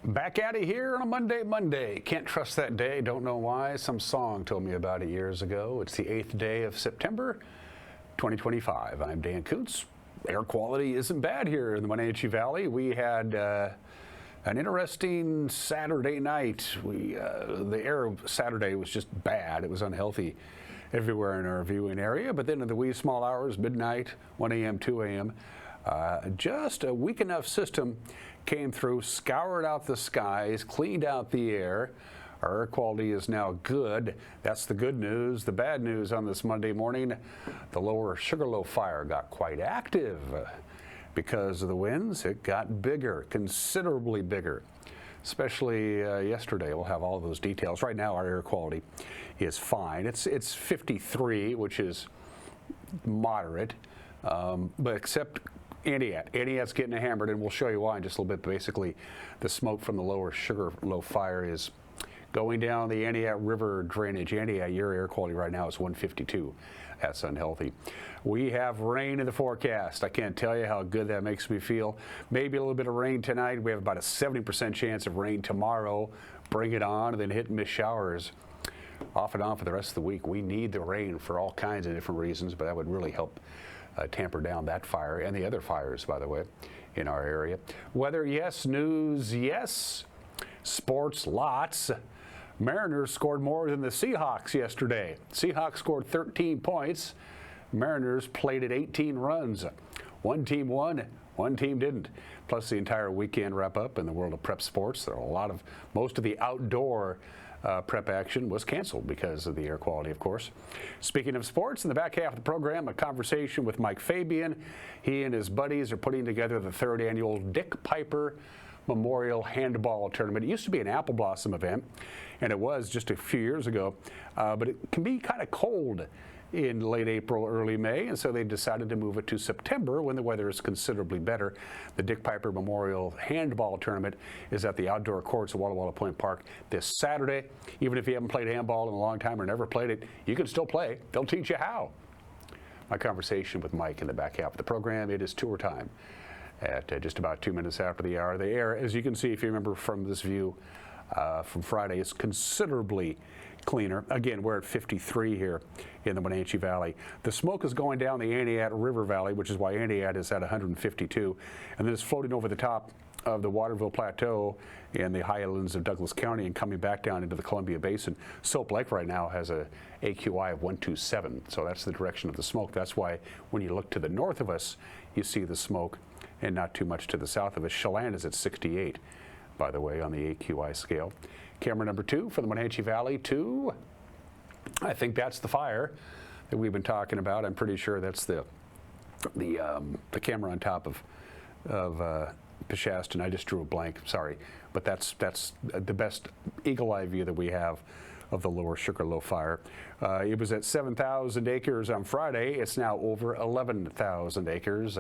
Back at it here on a Monday. Can't trust that day, don't know why. Some song told me about it years ago. It's the 8th day of September, 2025. I'm Dan Koontz. Air quality isn't bad here in the Wenatchee Valley. We had an interesting Saturday night. The air Saturday was just bad. It was unhealthy everywhere in our viewing area. But then in the wee small hours, midnight, 1 a.m., 2 a.m., just a weak enough system came through, scoured out the skies, cleaned out the air. Our air quality is now good. That's the good news. The bad news on this Monday morning, the lower Sugarloaf fire got quite active. Because of the winds, it got bigger, considerably bigger, especially yesterday. We'll have all those details. Right now, our air quality is fine. It's 53, which is moderate, but except Entiat's getting hammered, and we'll show you why in just a little bit. Basically, the smoke from the lower Sugarloaf fire is going down the Entiat River drainage. Entiat, your air quality right now is 152. That's unhealthy. We have rain in the forecast. I can't tell you how good that makes me feel. Maybe a little bit of rain tonight. We have about a 70% chance of rain tomorrow. Bring it on, and then hit and miss showers off and on for the rest of the week. We need the rain for all kinds of different reasons, but that would really help tamper down that fire and the other fires, by the way, in our area. Weather, yes. News, yes. Sports, lots. Mariners scored more than the Seahawks yesterday. Seahawks scored 13 points. Mariners played at 18 runs. One team won, one team didn't. Plus the entire weekend wrap up in the world of prep sports. There are most of the outdoor prep action was canceled because of the air quality, of course. Speaking of sports, in the back half of the program, a conversation with Mike Fabian. He and his buddies are putting together the 3rd annual Dick Piper Memorial Handball Tournament. It used to be an apple blossom event, and it was just a few years ago, but it can be kind of cold in late April, early May, and so they decided to move it to September when the weather is considerably better. The Dick Piper Memorial Handball Tournament is at the outdoor courts at Walla Walla Point Park this Saturday. Even if you haven't played handball in a long time or never played it, you can still play. They'll teach you how. My conversation with Mike in the back half of the program. It is tour time at just about 2 minutes after the hour. The air, as you can see, if you remember from this view from Friday, is considerably cleaner. Again, we're at 53 here in the Wenatchee Valley. The smoke is going down the Entiat River Valley, which is why Entiat is at 152, and then it's floating over the top of the Waterville Plateau in the highlands of Douglas County and coming back down into the Columbia Basin. Soap Lake right now has a AQI of 127, so that's the direction of the smoke. That's why when you look to the north of us, you see the smoke, and not too much to the south of us. Chelan is at 68, by the way, on the AQI scale. Camera number 2 for the Wenatchee Valley. 2, I think that's the fire that we've been talking about. I'm pretty sure that's the camera on top of Peshastin. I just drew a blank, sorry, but that's the best eagle eye view that we have of the lower Sugarloaf fire. It was at 7,000 acres on Friday. It's now over 11,000 acres.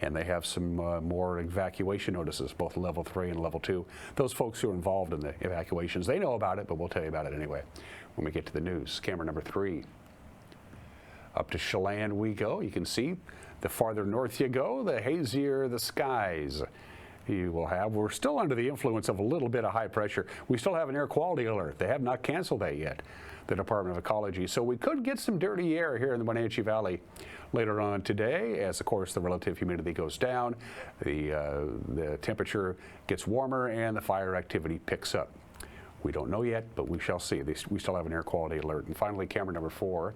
And they have some more evacuation notices, both level 3 and level 2. Those folks who are involved in the evacuations, they know about it, but we'll tell you about it anyway when we get to the news. Camera number 3. Up to Chelan we go. You can see the farther north you go, the hazier the skies you will have. We're still under the influence of a little bit of high pressure. We still have an air quality alert. They have not canceled that yet, the Department of Ecology. So we could get some dirty air here in the Wenatchee Valley later on today, as of course the relative humidity goes down, the temperature gets warmer, and the fire activity picks up. We don't know yet, but we shall see. We still have an air quality alert. And finally, camera number 4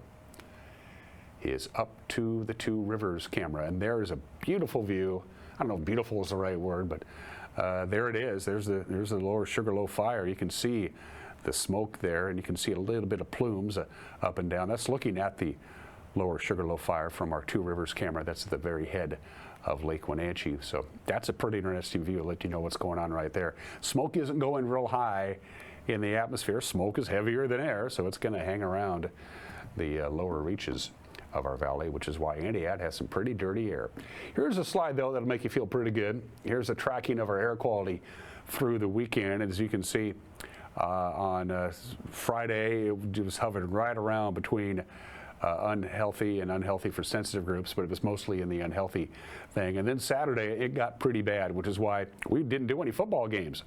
is up to the Two Rivers camera, and there is a beautiful view. I don't know if beautiful is the right word, but there it is. There's the lower Sugarloaf fire. You can see the smoke there, and you can see a little bit of plumes up and down. That's looking at the lower Sugarloaf fire from our Two Rivers camera. That's at the very head of Lake Wenatchee. So that's a pretty interesting view. I'll let you know what's going on right there. Smoke isn't going real high in the atmosphere. Smoke is heavier than air, so it's going to hang around the lower reaches of our valley, which is why Entiat has some pretty dirty air. Here's a slide, though, that'll make you feel pretty good. Here's a tracking of our air quality through the weekend. And as you can see, on Friday, it was hovering right around between unhealthy for sensitive groups, but it was mostly in the unhealthy thing. And then Saturday, it got pretty bad, which is why we didn't do any football games.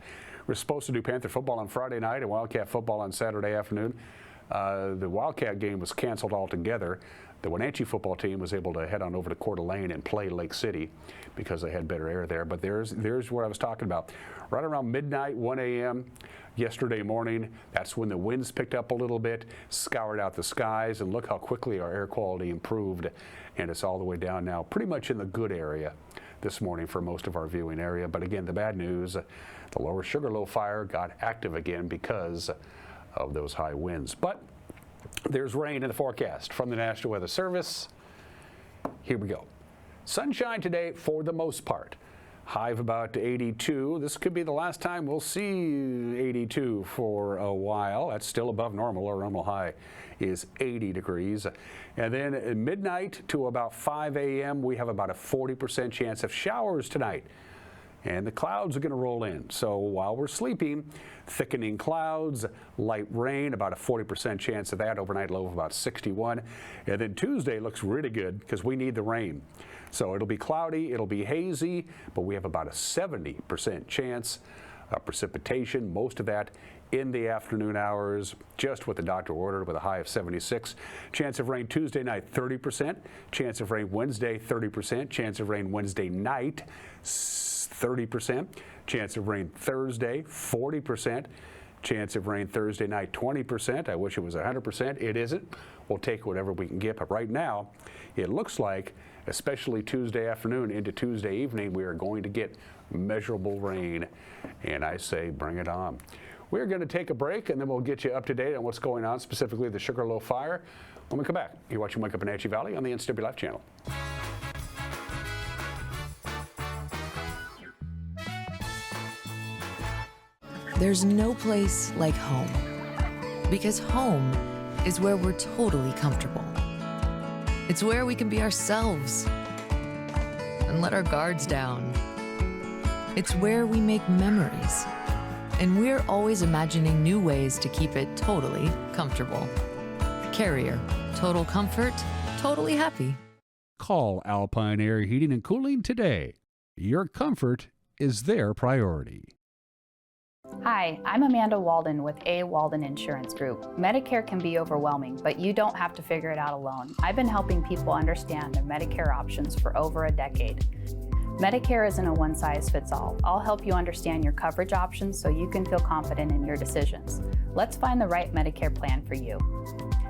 We're supposed to do Panther football on Friday night and Wildcat football on Saturday afternoon. The Wildcat game was canceled altogether. The Wenatchee football team was able to head on over to Coeur d'Alene and play Lake City because they had better air there. But there's what I was talking about. Right around midnight, 1 a.m. yesterday morning, that's when the winds picked up a little bit, scoured out the skies, and look how quickly our air quality improved. And it's all the way down now, pretty much in the good area this morning for most of our viewing area. But again, the bad news, the lower Sugarloaf fire got active again because of those high winds. But there's rain in the forecast from the National Weather Service. Here we go. Sunshine today for the most part. High of about 82. This could be the last time we'll see 82 for a while. That's still above normal. Our normal high is 80 degrees. And then at midnight to about 5 a.m., we have about a 40% chance of showers tonight. And the clouds are going to roll in. So while we're sleeping, thickening clouds, light rain, about a 40% chance of that. Overnight low of about 61. And then Tuesday looks really good because we need the rain. So it'll be cloudy, it'll be hazy, but we have about a 70% chance of precipitation. Most of that in the afternoon hours, just what the doctor ordered, with a high of 76. Chance of rain Tuesday night, 30%. Chance of rain Wednesday, 30%. Chance of rain Wednesday night, 30%. Chance of rain Thursday, 40%. Chance of rain Thursday night, 20%. I wish it was 100%. It isn't. We'll take whatever we can get. But right now, it looks like, especially Tuesday afternoon into Tuesday evening, we are going to get measurable rain. And I say, bring it on. We're going to take a break, and then we'll get you up to date on what's going on, specifically the Sugarloaf fire. When we come back, you're watching Wake Up Wenatchee Valley on the NCWLIFE channel. There's no place like home, because home is where we're totally comfortable. It's where we can be ourselves and let our guards down. It's where we make memories, and we're always imagining new ways to keep it totally comfortable. Carrier, total comfort, totally happy. Call Alpine Air Heating and Cooling today. Your comfort is their priority. Hi, I'm Amanda Walden with A. Walden Insurance Group. Medicare can be overwhelming, but you don't have to figure it out alone. I've been helping people understand their Medicare options for over a decade. Medicare isn't a one-size-fits-all. I'll help you understand your coverage options so you can feel confident in your decisions. Let's find the right Medicare plan for you.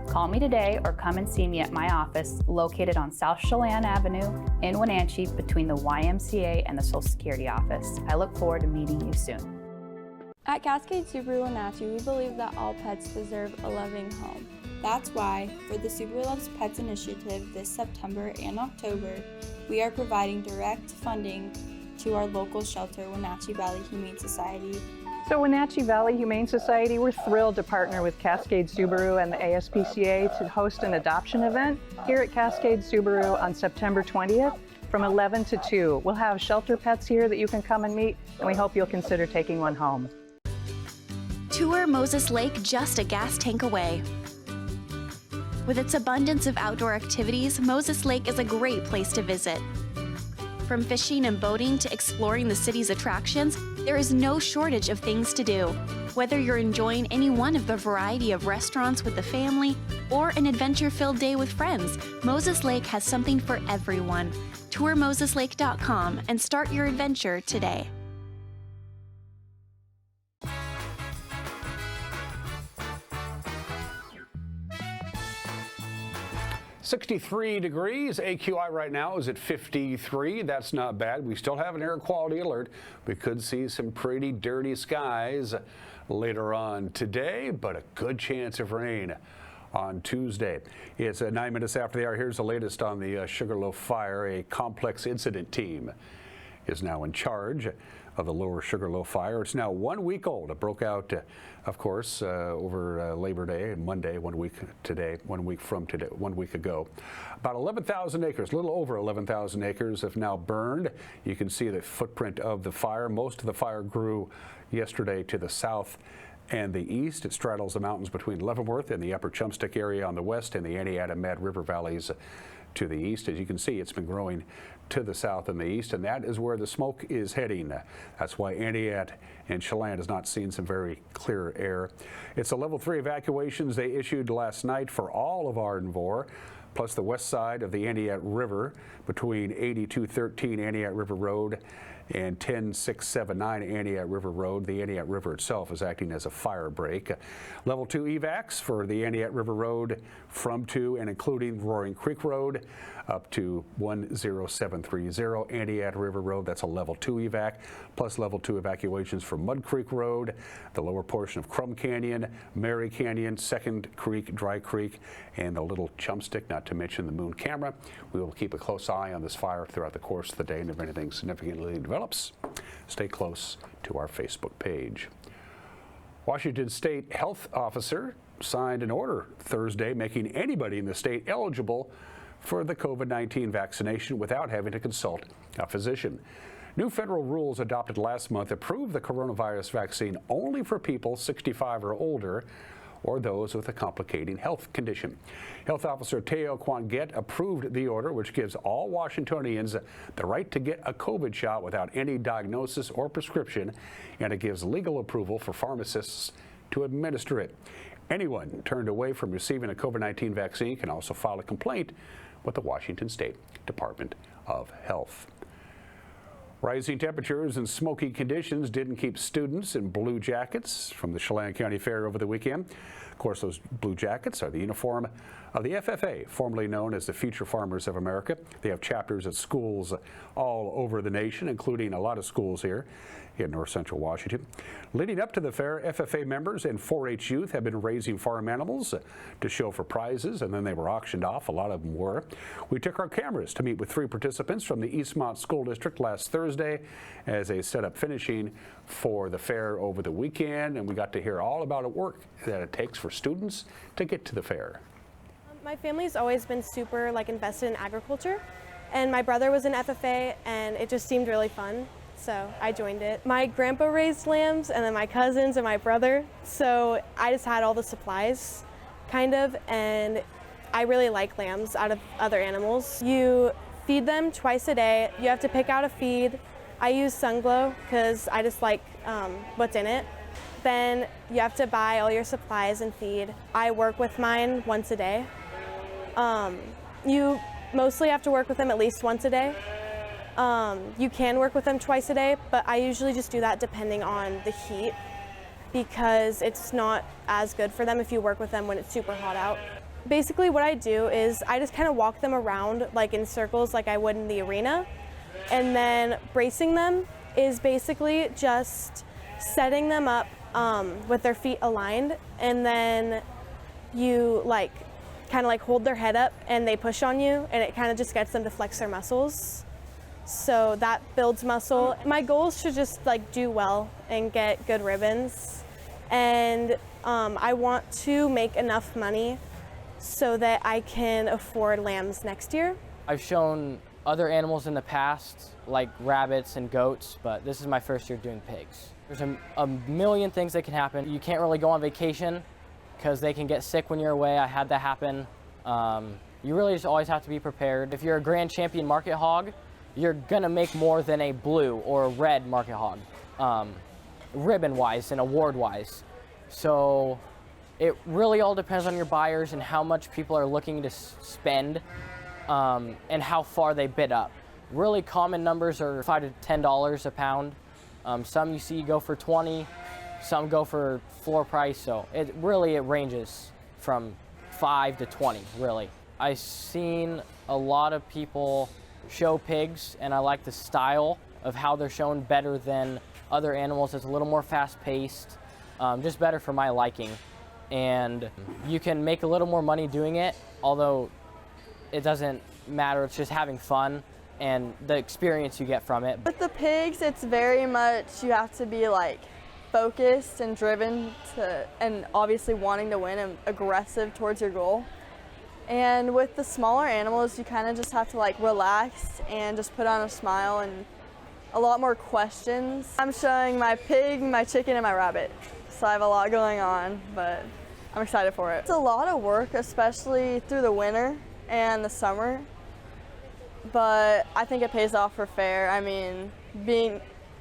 Call me today or come and see me at my office located on South Chelan Avenue in Wenatchee between the YMCA and the Social Security office. I look forward to meeting you soon. At Cascade Subaru Wenatchee, we believe that all pets deserve a loving home. That's why, for the Subaru Loves Pets initiative this September and October, we are providing direct funding to our local shelter, Wenatchee Valley Humane Society. So Wenatchee Valley Humane Society, we're thrilled to partner with Cascade Subaru and the ASPCA to host an adoption event here at Cascade Subaru on September 20th from 11 to 2. We'll have shelter pets here that you can come and meet, and we hope you'll consider taking one home. Tour Moses Lake just a gas tank away. With its abundance of outdoor activities, Moses Lake is a great place to visit. From fishing and boating to exploring the city's attractions, there is no shortage of things to do. Whether you're enjoying any one of the variety of restaurants with the family or an adventure-filled day with friends, Moses Lake has something for everyone. Tour MosesLake.com and start your adventure today. 63 degrees. AQI right now is at 53. That's not bad. We still have an air quality alert. We could see some pretty dirty skies later on today, but a good chance of rain on Tuesday. It's 9 minutes after the hour. Here's the latest on the Sugarloaf fire. A complex incident team is now in charge of the lower Sugarloaf fire. It's now 1 week old. It broke out, of course, over Labor Day and Monday, 1 week today, 1 week from today, 1 week ago. About 11,000 acres, a little over 11,000 acres have now burned. You can see the footprint of the fire. Most of the fire grew yesterday to the south and the east. It straddles the mountains between Leavenworth and the upper Chumstick area on the west and the Antietam-Mad River valleys to the east. As you can see, it's been growing to the south and the east, and that is where the smoke is heading. That's why Antietam and Chelan has not seen some very clear air. It's a level 3 evacuations they issued last night for all of Ardenvore, plus the west side of the Antietam River between 8213 Antietam River Road and 10679 Antietam River Road. The Antietam River itself is acting as a fire break. Level 2 evacs for the Antietam River Road from to and including Roaring Creek Road up to 10730 Antietam River Road. That's a level 2 evac, plus level 2 evacuations for Mud Creek Road, the lower portion of Crum Canyon, Mary Canyon, Second Creek, Dry Creek, and the Little Chumstick, not to mention the Moon Camera. We will keep a close eye on this fire throughout the course of the day, and if anything significantly develops, stay close to our Facebook page. Washington State Health Officer signed an order Thursday making anybody in the state eligible for the COVID-19 vaccination without having to consult a physician. New federal rules adopted last month approve the coronavirus vaccine only for people 65 or older or those with a complicating health condition. Health Officer Teo Kwanget approved the order, which gives all Washingtonians the right to get a COVID shot without any diagnosis or prescription, and it gives legal approval for pharmacists to administer it. Anyone turned away from receiving a COVID-19 vaccine can also file a complaint with the Washington State Department of Health. Rising temperatures and smoky conditions didn't keep students in blue jackets from the Chelan County Fair over the weekend. Of course, those blue jackets are the uniform of the FFA, formerly known as the Future Farmers of America. They have chapters at schools all over the nation, including a lot of schools here in north central Washington. Leading up to the fair, FFA members and 4-H youth have been raising farm animals to show for prizes, and then they were auctioned off. A lot of them were. We took our cameras to meet with 3 participants from the Eastmont School District last Thursday as they set up finishing for the fair over the weekend, and we got to hear all about the work that it takes for students to get to the fair. My family's always been super invested in agriculture, and my brother was in FFA, and it just seemed really fun. So I joined it. My grandpa raised lambs, and then my cousins and my brother. So I just had all the supplies, kind of, and I really like lambs out of other animals. You feed them twice a day. You have to pick out a feed. I use Sunglow because I just like what's in it. Then you have to buy all your supplies and feed. I work with mine once a day. You mostly have to work with them at least once a day. You can work with them twice a day, but I usually just do that depending on the heat because it's not as good for them if you work with them when it's super hot out. Basically what I do is I just kind of walk them around in circles like I would in the arena, and then bracing them is basically just setting them up with their feet aligned, and then you kind of hold their head up and they push on you, and it kind of just gets them to flex their muscles. So that builds muscle. My goal is to just do well and get good ribbons. And I want to make enough money so that I can afford lambs next year. I've shown other animals in the past, like rabbits and goats, but this is my first year doing pigs. There's a million things that can happen. You can't really go on vacation because they can get sick when you're away. I had that happen. You really just always have to be prepared. If you're a grand champion market hog, you're gonna make more than a blue or a red market hog, ribbon-wise and award-wise. So it really all depends on your buyers and how much people are looking to spend and how far they bid up. Really common numbers are $5 to $10 a pound. Some you see go for 20, some go for floor price, so it ranges from 5 to 20, really. I've seen a lot of people show pigs, and I like the style of how they're shown better than other animals. It's a little more fast-paced, just better for my liking. And you can make a little more money doing it, although it doesn't matter. It's just having fun and the experience you get from it. With the pigs, it's very much, you have to be focused and driven and obviously wanting to win and aggressive towards your goal. And with the smaller animals, you kind of just have to relax and just put on a smile and a lot more questions. I'm showing my pig, my chicken, and my rabbit. so I have a lot going on, but I'm excited for it. It's a lot of work, especially through the winter and the summer, but I think it pays off for fair. I mean,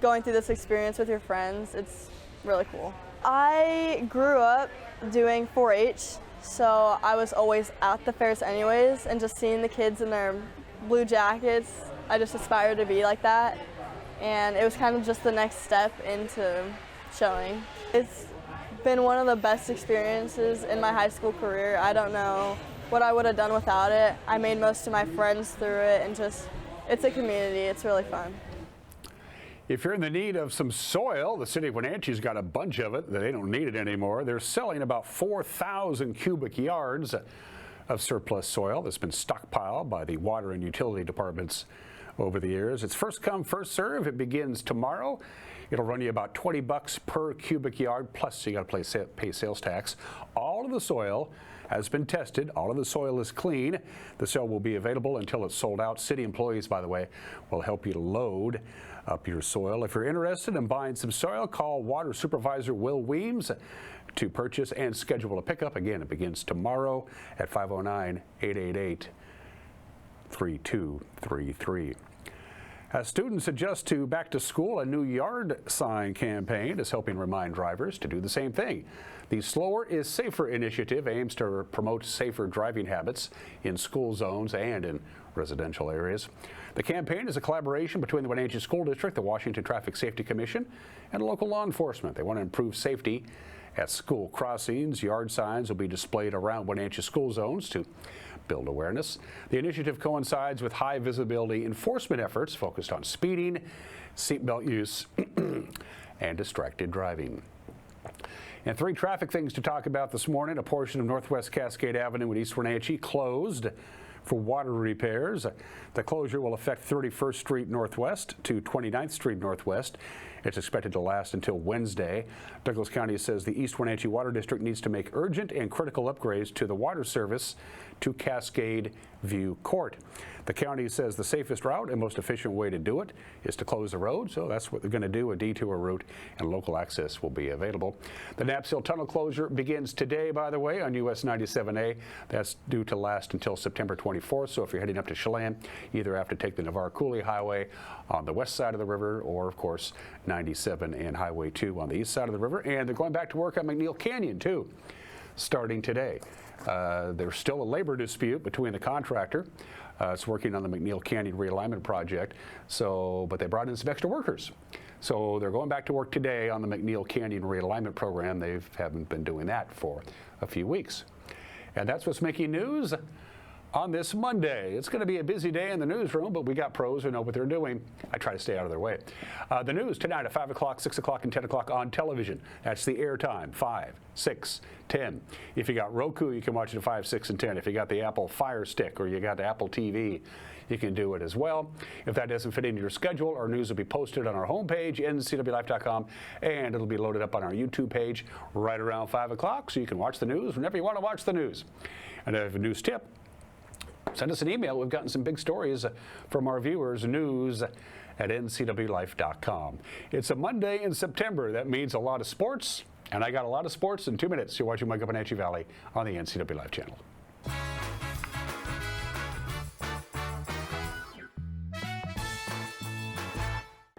going through this experience with your friends, it's really cool. I grew up doing 4-H, so I was always at the fairs anyways, and just seeing the kids in their blue jackets, I just aspired to be like that, and it was kind of just the next step into showing. It's been one of the best experiences in my high school career. I don't know what I would have done without it. I made most of my friends through it, and just, it's a community. It's really fun. If you're in the need of some soil, the city of Wenatchee's got a bunch of it. They don't need it anymore. They're selling about 4,000 cubic yards of surplus soil that's been stockpiled by the water and utility departments over the years. It's first come, first serve. It begins tomorrow. It'll run you about $20 per cubic yard, plus you got to pay sales tax. All of the soil has been tested. All of the soil is clean. The soil will be available until it's sold out. City employees, by the way, will help you load up your soil. If you're interested in buying some soil, call Water Supervisor Will Weems to purchase and schedule a pickup. Again, it begins tomorrow at 509-888-3233. As students adjust to back to school, a new yard sign campaign is helping remind drivers to do the same thing. The Slower is Safer initiative aims to promote safer driving habits in school zones and in residential areas. The campaign is a collaboration between the Wenatchee School District, the Washington Traffic Safety Commission, and local law enforcement. They want to improve safety at school crossings. Yard signs will be displayed around Wenatchee school zones to build awareness. The initiative coincides with high visibility enforcement efforts focused on speeding, seatbelt use, and distracted driving. And 3 traffic things to talk about this morning. A portion of Northwest Cascade Avenue in East Wenatchee closed for water repairs. The closure will affect 31st Street Northwest to 29th Street Northwest. It's expected to last until Wednesday. Douglas County says the East Wenatchee Water District needs to make urgent and critical upgrades to the water service to Cascade View Court. The county says the safest route and most efficient way to do it is to close the road, so that's what they're going to do, a detour route, and local access will be available. The Knaps Hill Tunnel closure begins today, by the way, on US 97A. That's due to last until September 24th, so if you're heading up to Chelan, either have to take the Navarre-Cooley Highway on the west side of the river, or of course 97 and Highway 2 on the east side of the river. And they're going back to work on McNeil Canyon too, starting today. There's still a labor dispute between the contractor. It's working on the McNeil Canyon realignment project, but they brought in some extra workers. So they're going back to work today on the McNeil Canyon realignment program. They haven't been doing that for a few weeks. And that's what's making news on this Monday. It's going to be a busy day in the newsroom, but we got pros who know what they're doing. I try to stay out of their way. The news tonight at 5 o'clock, 6 o'clock, and 10 o'clock on television. That's the airtime, 5, 6, 10. If you got Roku, you can watch it at 5, 6, and 10. If you got the Apple Fire Stick or you got the Apple TV, you can do it as well. If that doesn't fit into your schedule, our news will be posted on our homepage, NCWLIFE.com, and it'll be loaded up on our YouTube page right around 5 o'clock, so you can watch the news whenever you want to watch the news. And if I have a news tip, send us an email. We've gotten some big stories from our viewers, news@ncwlife.com. It's a Monday in September. That means a lot of sports, and I got a lot of sports in 2 minutes. You're watching Wake Up Wenatchee Valley on the NCW Life channel.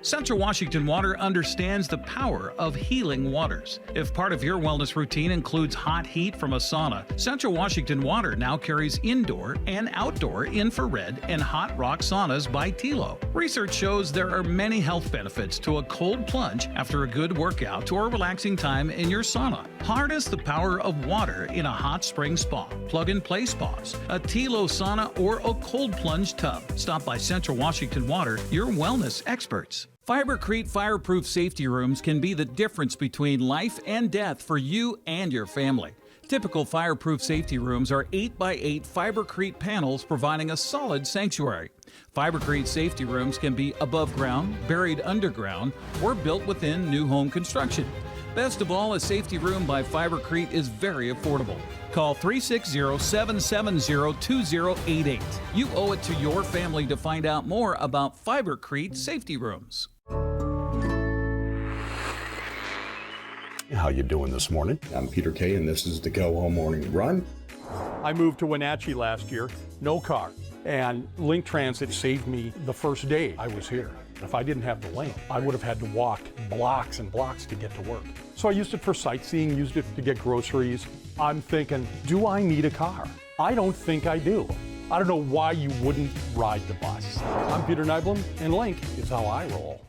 Central Washington Water understands the power of healing waters. If part of your wellness routine includes hot heat from a sauna, Central Washington Water now carries indoor and outdoor infrared and hot rock saunas by Tilo. Research shows there are many health benefits to a cold plunge after a good workout or relaxing time in your sauna. Harness the power of water in a hot spring spa, plug-and-play spas, a Tilo sauna, or a cold plunge tub. Stop by Central Washington Water, your wellness experts. Fibercrete fireproof safety rooms can be the difference between life and death for you and your family. Typical fireproof safety rooms are 8x8 Fibercrete panels providing a solid sanctuary. Fibercrete safety rooms can be above ground, buried underground, or built within new home construction. Best of all, a safety room by Fibercrete is very affordable. Call 360-770-2088. You owe it to your family to find out more about Fibercrete safety rooms. How you doing this morning? I'm Peter Kay, and this is the Go Home Morning Run. I moved to Wenatchee last year, no car, and Link Transit saved me the first day I was here. If I didn't have the link, I would have had to walk blocks and blocks to get to work. So I used it for sightseeing, used it to get groceries. I'm thinking, do I need a car? I don't think I do. I don't know why you wouldn't ride the bus. I'm Peter Nyblum, and Link is how I roll.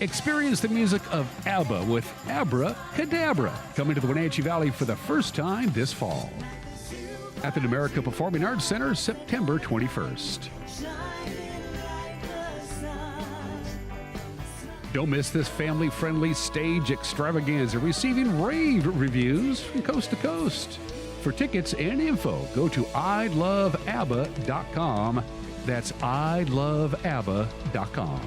Experience the music of ABBA with Abra Cadabra, coming to the Wenatchee Valley for the first time this fall at the America Performing Arts Center, September 21st. Don't miss this family-friendly stage extravaganza, receiving rave reviews from coast to coast. For tickets and info, go to ILoveABBA.com. That's ILoveABBA.com.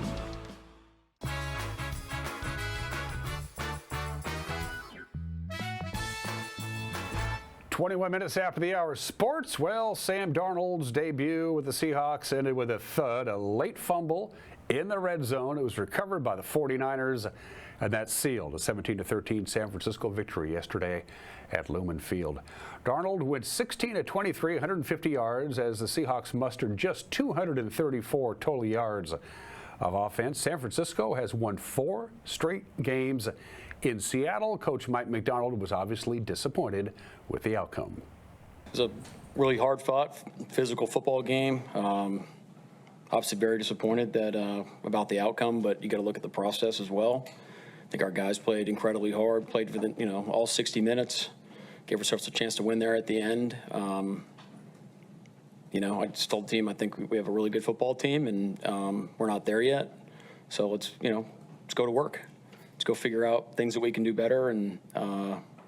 21 minutes after the hour. Sports. Well, Sam Darnold's debut with the Seahawks ended with a thud, a late fumble in the red zone. It was recovered by the 49ers, and that sealed a 17-13 San Francisco victory yesterday at Lumen Field. Darnold went 16 of 23, 150 yards, as the Seahawks mustered just 234 total yards of offense. San Francisco has won 4 straight games in Seattle. Coach Mike McDonald was obviously disappointed with the outcome. It was a really hard-fought, physical football game. Obviously very disappointed about the outcome, but you got to look at the process as well. I think our guys played incredibly hard, played for the, all 60 minutes, gave ourselves a chance to win there at the end. I just told the team I think we have a really good football team, and we're not there yet. So let's go to work. Let's go figure out things that we can do better and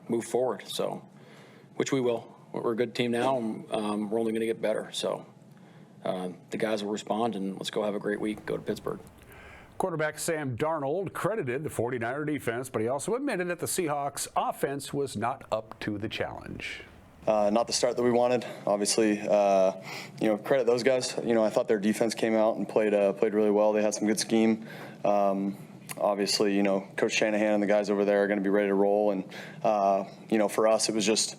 move forward. So, which we will. We're a good team now, and we're only going to get better. So the guys will respond, and let's go have a great week. Go to Pittsburgh. Quarterback Sam Darnold credited the 49er defense, but he also admitted that the Seahawks offense was not up to the challenge. Not the start that we wanted. Obviously, credit those guys. I thought their defense came out and played really well. They had some good scheme. Obviously, Coach Shanahan and the guys over there are going to be ready to roll. And, for us, it was just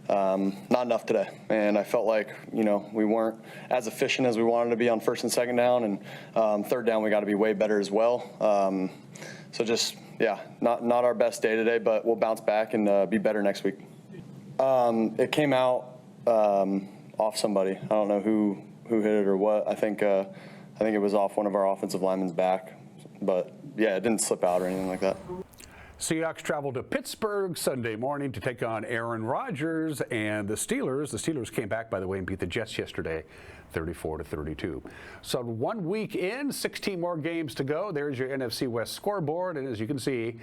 not enough today. And I felt like, we weren't as efficient as we wanted to be on first and second down. And third down, we got to be way better as well. Not our best day today, but we'll bounce back and be better next week. It came out off somebody. I don't know who hit it or what. I think it was off one of our offensive linemen's back. But, yeah, it didn't slip out or anything like that. Seahawks traveled to Pittsburgh Sunday morning to take on Aaron Rodgers and the Steelers. The Steelers came back, by the way, and beat the Jets yesterday, 34-32. So 1 week in, 16 more games to go. There's your NFC West scoreboard. And as you can see,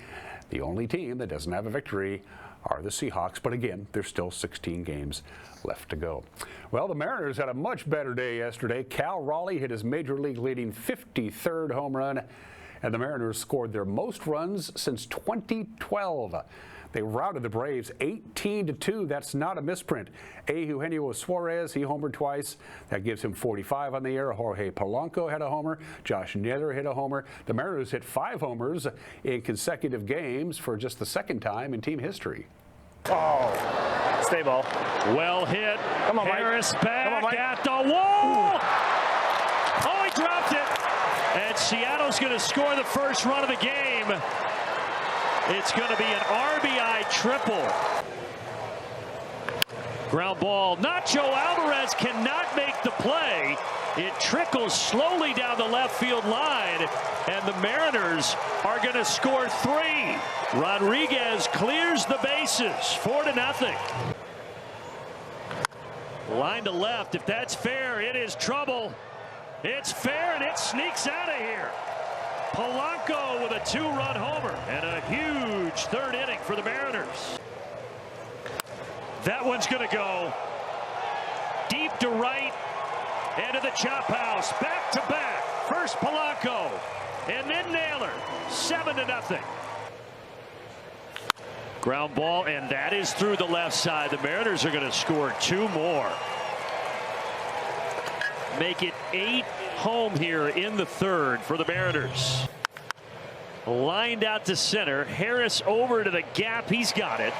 the only team that doesn't have a victory are the Seahawks. But again, there's still 16 games left to go. Well, the Mariners had a much better day yesterday. Cal Raleigh hit his major league leading 53rd home run, and the Mariners scored their most runs since 2012. They routed the Braves 18-2. That's not a misprint. Eugenio Suarez, he homered twice. That gives him 45 on the year. Jorge Polanco had a homer. Josh Nether hit a homer. The Mariners hit 5 homers in consecutive games for just the second time in team history. Oh, stay ball. Well hit. Come on, Harris Mike. back Come on, Mike. at the wall. Ooh. Oh, he dropped it. And Seattle's going to score the first run of the game. It's going to be an RBI triple. Ground ball. Nacho Alvarez cannot make the play. It trickles slowly down the left field line, and the Mariners are going to score 3. Rodriguez clears the bases, 4-0. Line to left. If that's fair, it is trouble. It's fair, and it sneaks out of here. Polanco with a 2-run homer and a huge third inning for the Mariners. That one's going to go deep to right, into the chop house, back to back. First Polanco, and then Naylor, 7-0. Ground ball, and that is through the left side. The Mariners are going to score 2 more. Make it 8 home here in the third for the Mariners. lined out to center. Harris over to the gap. He's got it.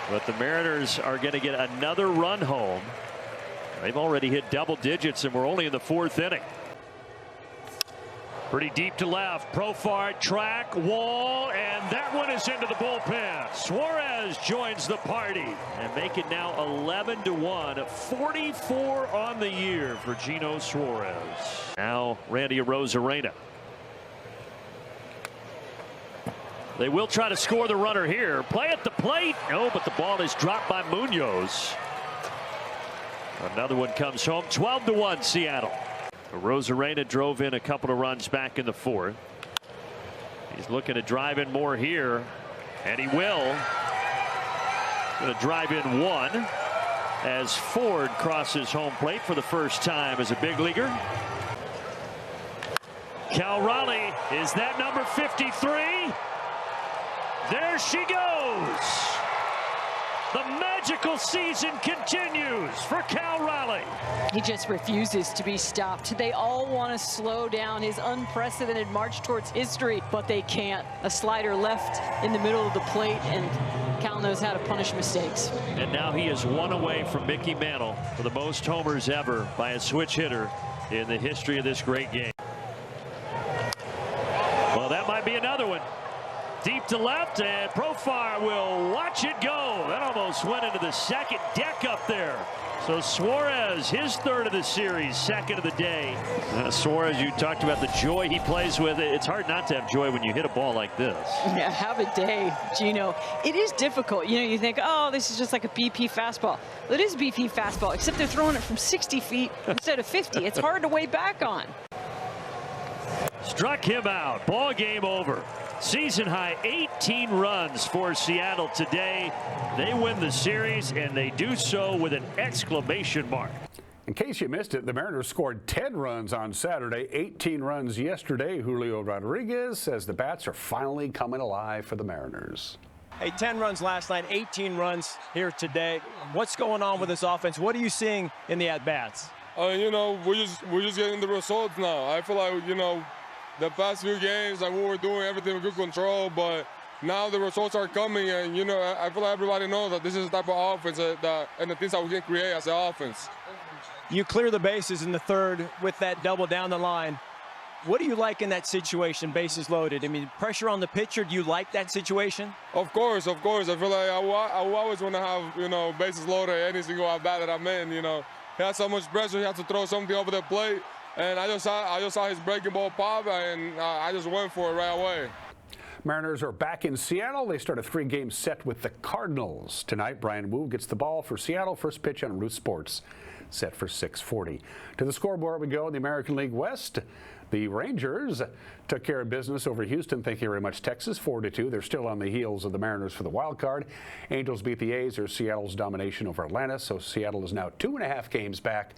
But the Mariners are going to get another run home. They've already hit double digits, and we're only in the 4th inning. Pretty deep to left. Profar, track, wall, and that one is into the bullpen. Suarez joins the party and make it now 11-1. 44 on the year for Gino Suarez. Now Randy Arozarena. They will try to score the runner here. Play at the plate. No, but the ball is dropped by Munoz. Another one comes home. 12-1 Seattle. Arozarena drove in a couple of runs back in the 4th. He's looking to drive in more here, and he will. Going to drive in 1 as Ford crosses home plate for the first time as a big leaguer. Cal Raleigh, is that number 53? There she goes. The magical season continues for Cal Raleigh. He just refuses to be stopped. They all want to slow down his unprecedented march towards history, but they can't. A slider left in the middle of the plate, and Cal knows how to punish mistakes. And now he is 1 away from Mickey Mantle for the most homers ever by a switch hitter in the history of this great game. Well, that might be another one. Deep to left, and Profar will watch it go. That almost went into the second deck up there. So Suarez, his 3rd of the series, 2nd of the day. Suarez, you talked about the joy he plays with. It's hard not to have joy when you hit a ball like this. Yeah, have a day, Gino. It is difficult. You know, you think, oh, this is just like a BP fastball. Well, it is a BP fastball, except they're throwing it from 60 feet instead of 50. It's hard to weigh back on. Struck him out. Ball game over. Season high 18 runs for Seattle today. They win the series, and they do so with an exclamation mark. In case you missed it, the Mariners scored 10 runs on Saturday, 18 runs yesterday. Julio Rodriguez says the bats are finally coming alive for the Mariners. Hey, 10 runs last night, 18 runs here today. What's going on with this offense? What are you seeing in the at-bats? You know, we're just getting the results now. I feel like, you know, the past few games, like, we were doing everything with good control, but now the results are coming, and, you know, I feel like everybody knows that this is the type of offense and the things that we can create as an offense. You clear the bases in the 3rd with that double down the line. What do you like in that situation, bases loaded? I mean, pressure on the pitcher, do you like that situation? Of course. I feel like I always want to have, you know, bases loaded any single at-bat that I'm in, you know. He has so much pressure, he has to throw something over the plate. And I just saw his breaking ball pop, and I just went for it right away. Mariners are back in Seattle. They start a 3-game set with the Cardinals. Tonight, Brian Wu gets the ball for Seattle. First pitch on Root Sports, set for 6:40. To the scoreboard we go in the American League West. The Rangers took care of business over Houston. Thank you very much, Texas, 4-2. They're still on the heels of the Mariners for the wild card. Angels beat the A's, or Seattle's domination over Atlanta. So Seattle is now 2.5 games back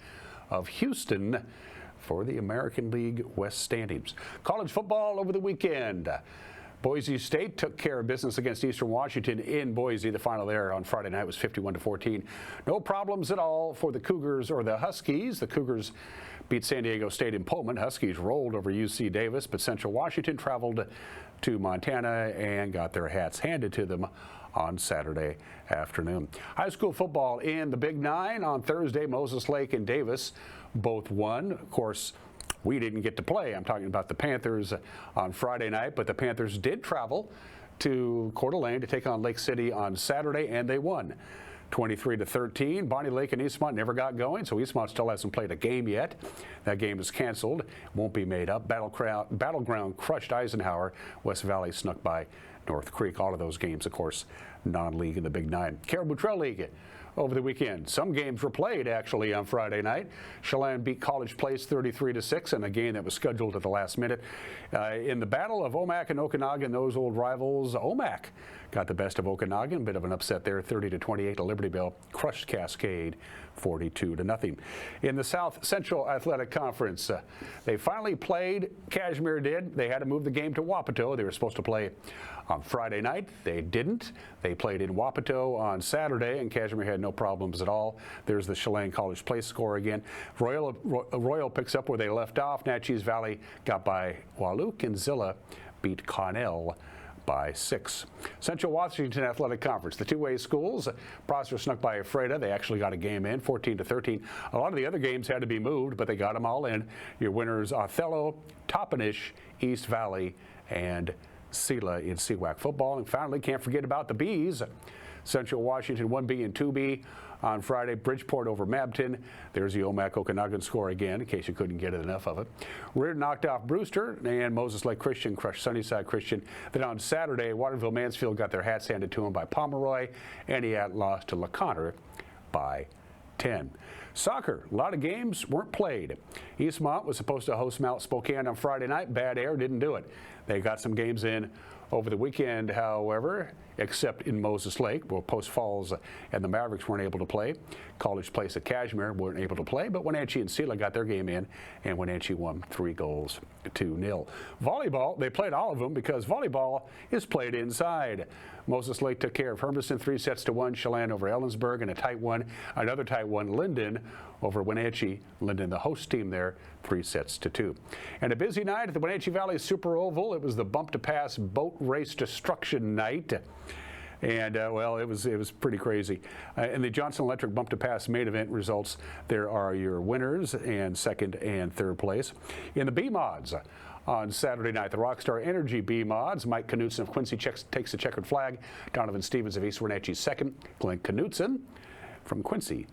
of Houston for the American League West standings. College football over the weekend. Boise State took care of business against Eastern Washington in Boise. The final there on Friday night was 51-14. No problems at all for the Cougars or the Huskies. The Cougars beat San Diego State in Pullman. Huskies rolled over UC Davis, but Central Washington traveled to Montana and got their hats handed to them on Saturday afternoon. High school football in the Big Nine on Thursday. Moses Lake and Davis both won. Of course, we didn't get to play. I'm talking about the Panthers on Friday night, but the Panthers did travel to Coeur d'Alene to take on Lake City on Saturday, and they won 23-13. Bonnie Lake and Eastmont never got going, so Eastmont still hasn't played a game yet. That game is canceled, won't be made up. Battleground crushed Eisenhower. West Valley snuck by North Creek. All of those games, of course, non-league in the Big Nine. Caribou Trail League over the weekend. Some games were played actually on Friday night. Chelan beat College Place 33-6 in a game that was scheduled at the last minute. In the battle of Omak and Okanagan, those old rivals, Omak got the best of Okanagan. Bit of an upset there, 30-28 to Libertyville. Crushed Cascade 42-0. In the South Central Athletic Conference, they finally played. Kashmir did. They had to move the game to Wapato. They were supposed to play on Friday night. They didn't. They played in Wapato on Saturday, and Kashmir had no problems at all. There's the Chelan College Place score again. Royal picks up where they left off. Natchez Valley got by Walook, and Zilla beat Connell by 6. Central Washington Athletic Conference, the two-way schools. Prosser snuck by Ephrata. They actually got a game in, 14-13. A lot of the other games had to be moved, but they got them all in. Your winners, Othello, Toppenish, East Valley, and Sela in CWAC football. And finally, can't forget about the Bees. Central Washington 1B and 2B on Friday. Bridgeport over Mabton. There's the Omak Okanagan score again, in case you couldn't get enough of it. Reardon knocked off Brewster, and Moses Lake Christian crushed Sunnyside Christian. Then on Saturday, Waterville Mansfield got their hats handed to them by Pomeroy, and he had lost to LeConner by 10. Soccer, a lot of games weren't played. Eastmont was supposed to host Mount Spokane on Friday night. Bad air, didn't do it. They got some games in over the weekend, however, except in Moses Lake, where Post Falls and the Mavericks weren't able to play. College Place at Kashmir weren't able to play, but Wenatchee and Sela got their game in, and Wenatchee won 3-0. Volleyball, they played all of them because volleyball is played inside. Moses Lake took care of Hermiston 3-1. Chelan over Ellensburg, and a tight one, another tight one, Linden over Wenatchee. Linden, the host team there, 3-2. And a busy night at the Wenatchee Valley Super Oval. It was the bump to pass boat race destruction night. And, well, it was pretty crazy. In the Johnson Electric Bump to Pass main event results, there are your winners and second and third place. In the B-Mods on Saturday night, the Rockstar Energy B-Mods, Mike Knutson of Quincy takes the checkered flag. Donovan Stevens of East Wenatchee second. Glenn Knutson from Quincy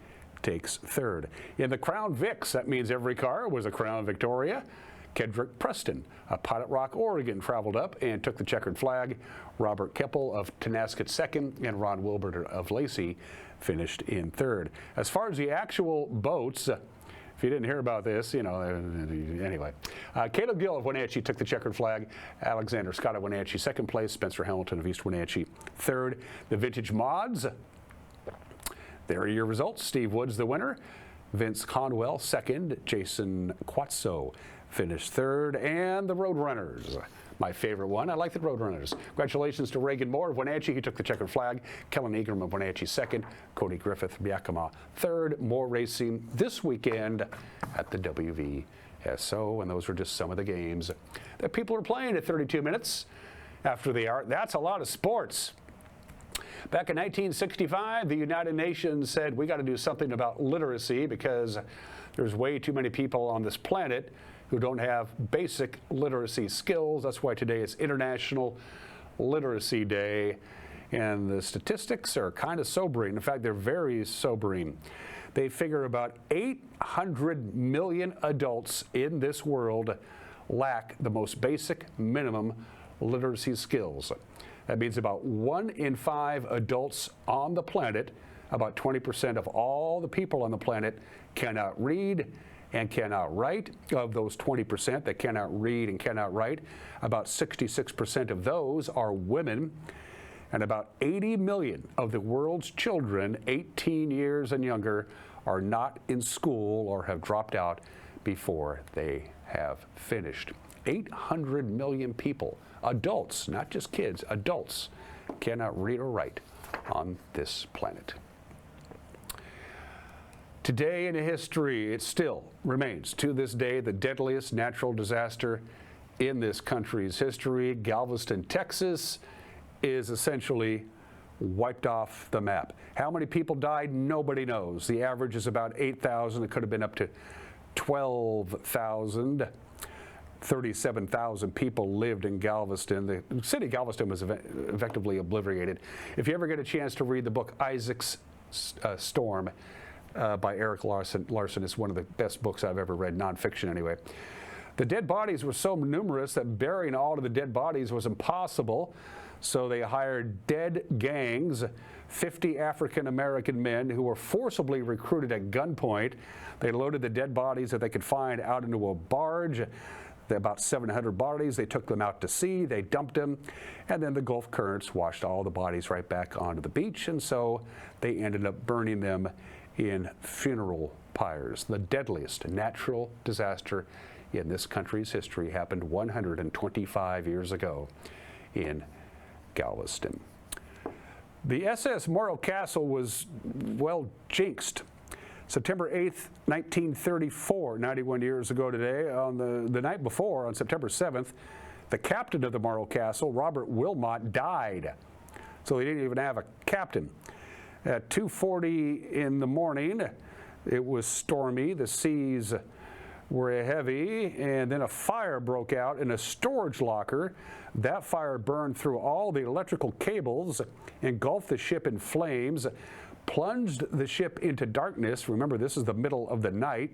takes third. In the Crown Vics, that means every car was a Crown Victoria. Kedrick Preston of Pilot Rock, Oregon, traveled up and took the checkered flag. Robert Keppel of Tenasket second, and Ron Wilbert of Lacey finished in third. As far as the actual boats, if you didn't hear about this, you know, anyway. Caleb Gill of Wenatchee took the checkered flag. Alexander Scott of Wenatchee second place. Spencer Hamilton of East Wenatchee third. The Vintage Mods, there are your results. Steve Woods the winner. Vince Conwell second. Jason Quatso finished third. And the Roadrunners, my favorite one. I like the Roadrunners. Congratulations to Reagan Moore of Wenatchee. He took the checkered flag. Kellen Egram of Wenatchee second. Cody Griffith of Yakima third. More racing this weekend at the WVSO. And those were just some of the games that people are playing at 32 minutes after the hour. That's a lot of sports. Back in 1965, the United Nations said we got to do something about literacy because there's way too many people on this planet who don't have basic literacy skills. That's why today is International Literacy Day. And the statistics are kind of sobering. In fact, they're very sobering. They figure about 800 million adults in this world lack the most basic minimum literacy skills. That means about 1 in 5 adults on the planet, about 20% of all the people on the planet, cannot read and cannot write. Of those 20% that cannot read and cannot write, about 66% of those are women. And about 80 million of the world's children, 18 years and younger, are not in school or have dropped out before they have finished. 800 million people, adults, not just kids, adults, cannot read or write on this planet. Today in history, it still remains, to this day, the deadliest natural disaster in this country's history. Galveston, Texas, is essentially wiped off the map. How many people died? Nobody knows. The average is about 8,000. It could have been up to 12,000. 37,000 people lived in Galveston. The city of Galveston was effectively obliterated. If you ever get a chance to read the book Isaac's Storm by Eric Larson, it's one of the best books I've ever read, nonfiction anyway. The dead bodies were so numerous that burying all of the dead bodies was impossible. So they hired dead gangs, 50 African-American men who were forcibly recruited at gunpoint. They loaded the dead bodies that they could find out into a barge. About 700 bodies. They took them out to sea. They dumped them. And then the Gulf currents washed all the bodies right back onto the beach. And so they ended up burning them in funeral pyres. The deadliest natural disaster in this country's history happened 125 years ago in Galveston. The SS Morro Castle was, well, jinxed. September 8th, 1934, 91 years ago today, on the night before, on September 7th, The captain of the Morro Castle, Robert Wilmot, died. So he didn't even have a captain. At 2:40 in the morning, it was stormy. The seas were heavy, and then a fire broke out in a storage locker. That fire burned through all the electrical cables, engulfed the ship in flames, plunged the ship into darkness. Remember, this is the middle of the night.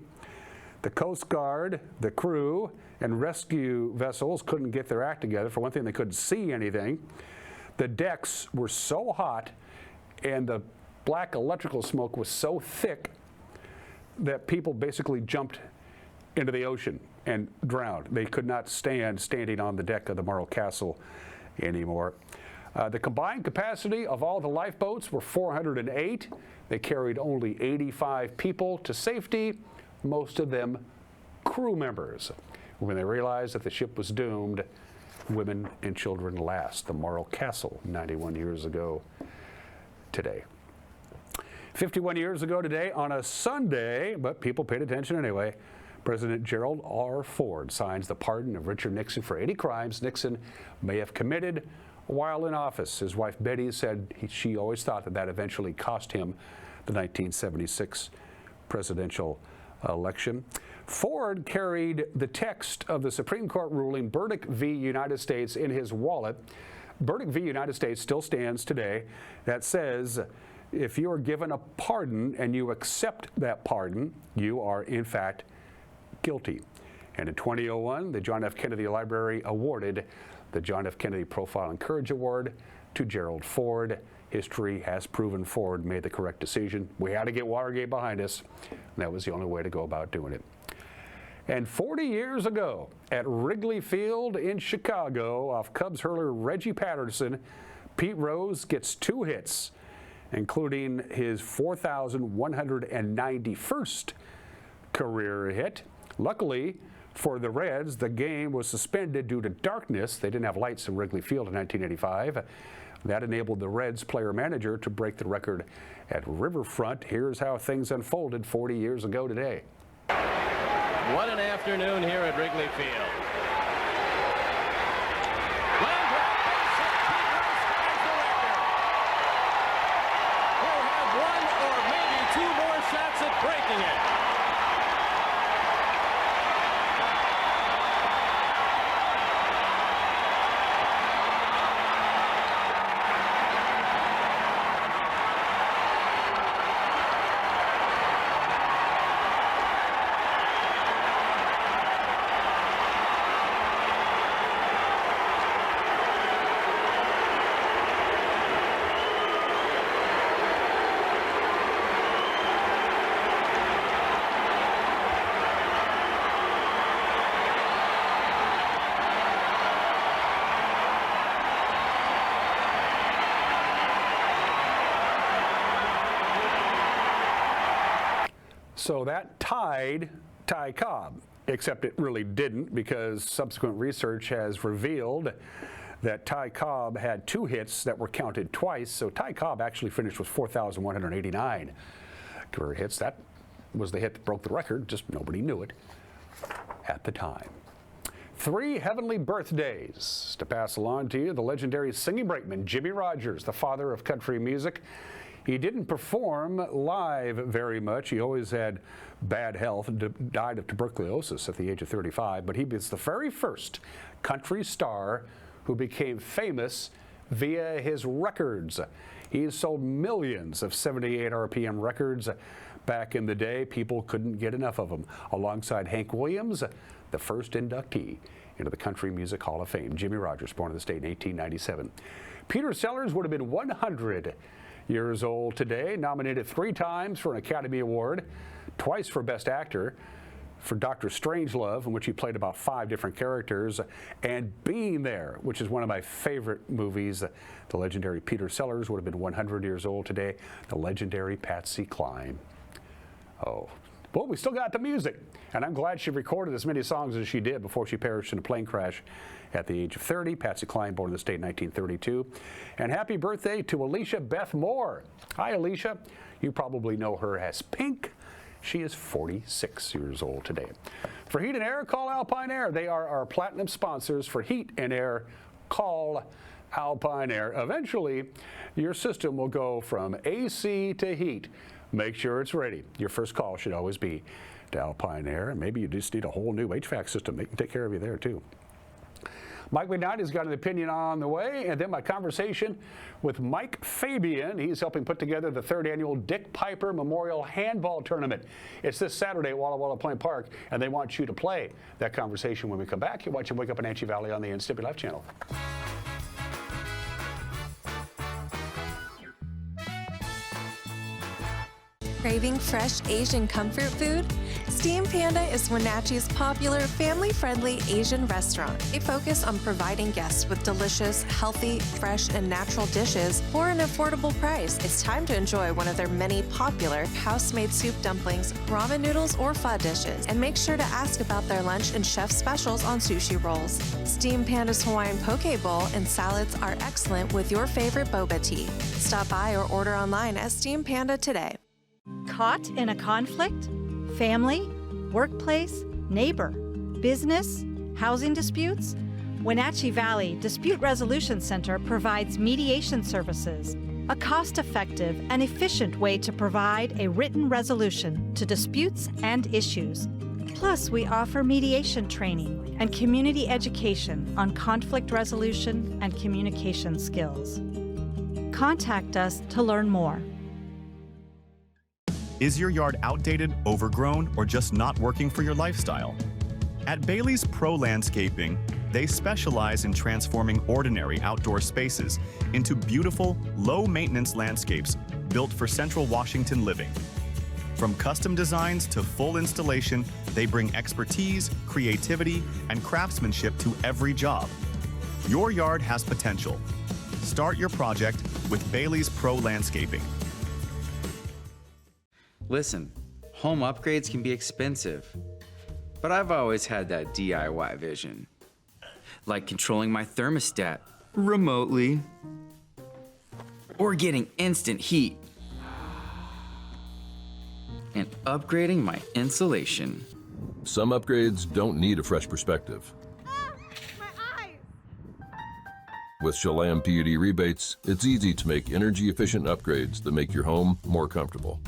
The Coast Guard, the crew, and rescue vessels couldn't get their act together. For one thing, they couldn't see anything. The decks were so hot, and the black electrical smoke was so thick that people basically jumped into the ocean and drowned. They could not stand standing on the deck of the Morro Castle anymore. The combined capacity of all the lifeboats were 408. They carried only 85 people to safety, most of them crew members. When they realized that the ship was doomed, women and children last. The Morro Castle, 91 years ago today. 51 years ago today on a Sunday, but people paid attention anyway, President Gerald R. Ford signs the pardon of Richard Nixon for 80 crimes Nixon may have committed while in office. His wife Betty said she always thought that eventually cost him the 1976 presidential election. Ford carried the text of the Supreme Court ruling Burdick v. United States in his wallet. Burdick v. United States still stands today. That says if you are given a pardon and you accept that pardon, you are in fact guilty. And in 2001, the John F. Kennedy Library awarded the John F. Kennedy Profile and Courage Award to Gerald Ford. History has proven Ford made the correct decision. We had to get Watergate behind us, and that was the only way to go about doing it. And 40 years ago, at Wrigley Field in Chicago, off Cubs hurler Reggie Patterson, Pete Rose gets 2 hits, including his 4,191st career hit. Luckily for the Reds, the game was suspended due to darkness. They didn't have lights in Wrigley Field in 1985. That enabled the Reds player-manager to break the record at Riverfront. Here's how things unfolded 40 years ago today. What an afternoon here at Wrigley Field. Line drive, base hit, Pete Rose ties the record. He'll have 1 or maybe 2 more shots at breaking it. So that tied Ty Cobb, except it really didn't, because subsequent research has revealed that Ty Cobb had 2 hits that were counted twice. So Ty Cobb actually finished with 4,189 career hits. That was the hit that broke the record, just nobody knew it at the time. 3 heavenly birthdays to pass along to you. The legendary singing brakeman Jimmie Rodgers, the father of country music. He didn't perform live very much. He always had bad health and died of tuberculosis at the age of 35. But he was the very first country star who became famous via his records. He sold millions of 78 RPM records back in the day. People couldn't get enough of them. Alongside Hank Williams, the first inductee into the Country Music Hall of Fame. Jimmie Rodgers, born in the state in 1897. Peter Sellers would have been 100 years old today, nominated 3 times for an Academy Award, twice for Best Actor, for Dr. Strangelove, in which he played about 5 different characters, and Being There, which is one of my favorite movies. The legendary Peter Sellers would have been 100 years old today. The legendary Patsy Cline. Oh, well, we still got the music, and I'm glad she recorded as many songs as she did before she perished in a plane crash at the age of 30. Patsy Cline, born in the state in 1932. And happy birthday to Alicia Beth Moore. Hi, Alicia. You probably know her as Pink. She is 46 years old today. For heat and air, call Alpine Air. They are our platinum sponsors for heat and air. Call Alpine Air. Eventually, your system will go from AC to heat. Make sure it's ready. Your first call should always be to Alpine Air. And maybe you just need a whole new HVAC system. They can take care of you there, too. Mike McKnight's got an opinion on the way, and then my conversation with Mike Fabian. He's helping put together the 3rd annual Dick Piper Memorial Handball Tournament. It's this Saturday at Walla Walla Plain Park, and they want you to play. That conversation when we come back. You're watching Wake Up Wenatchee Valley on the NCWLIFE channel. Craving fresh Asian comfort food? Steam Panda is Wenatchee's popular family-friendly Asian restaurant. They focus on providing guests with delicious, healthy, fresh, and natural dishes for an affordable price. It's time to enjoy one of their many popular house-made soup dumplings, ramen noodles, or pho dishes. And make sure to ask about their lunch and chef specials on sushi rolls. Steam Panda's Hawaiian poke bowl and salads are excellent with your favorite boba tea. Stop by or order online at Steam Panda today. Caught in a conflict? Family, workplace, neighbor, business, housing disputes? Wenatchee Valley Dispute Resolution Center provides mediation services, a cost-effective and efficient way to provide a written resolution to disputes and issues. Plus, we offer mediation training and community education on conflict resolution and communication skills. Contact us to learn more. Is your yard outdated, overgrown, or just not working for your lifestyle? At Bailey's Pro Landscaping, they specialize in transforming ordinary outdoor spaces into beautiful, low-maintenance landscapes built for Central Washington living. From custom designs to full installation, they bring expertise, creativity, and craftsmanship to every job. Your yard has potential. Start your project with Bailey's Pro Landscaping. Listen, home upgrades can be expensive, but I've always had that DIY vision. Like controlling my thermostat remotely, or getting instant heat, and upgrading my insulation. Some upgrades don't need a fresh perspective. With Chelam PUD rebates, it's easy to make energy-efficient upgrades that make your home more comfortable.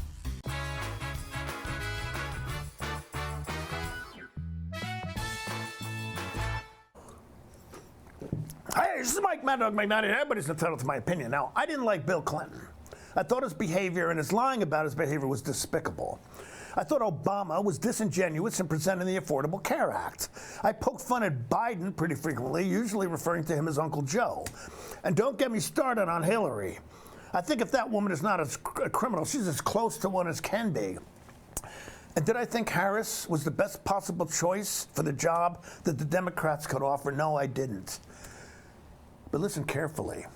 Hey, this is Mike Mad Dog McNally. Everybody's entitled to my opinion. Now, I didn't like Bill Clinton. I thought his behavior and his lying about his behavior was despicable. I thought Obama was disingenuous in presenting the Affordable Care Act. I poked fun at Biden pretty frequently, usually referring to him as Uncle Joe. And don't get me started on Hillary. I think if that woman is not a criminal, she's as close to one as can be. And did I think Harris was the best possible choice for the job that the Democrats could offer? No, I didn't. But listen carefully.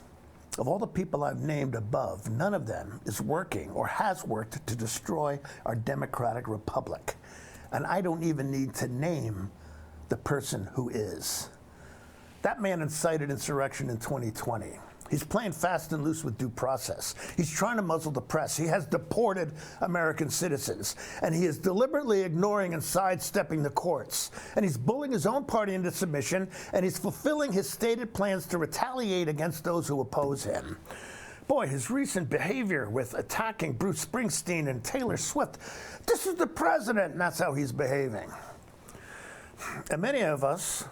Of all the people I've named above, none of them is working or has worked to destroy our democratic republic. And I don't even need to name the person who is. That man incited insurrection in 2020. He's playing fast and loose with due process. He's trying to muzzle the press. He has deported American citizens. And he is deliberately ignoring and sidestepping the courts. And he's bullying his own party into submission. And he's fulfilling his stated plans to retaliate against those who oppose him. Boy, his recent behavior with attacking Bruce Springsteen and Taylor Swift, this is the president, and that's how he's behaving. And many of us,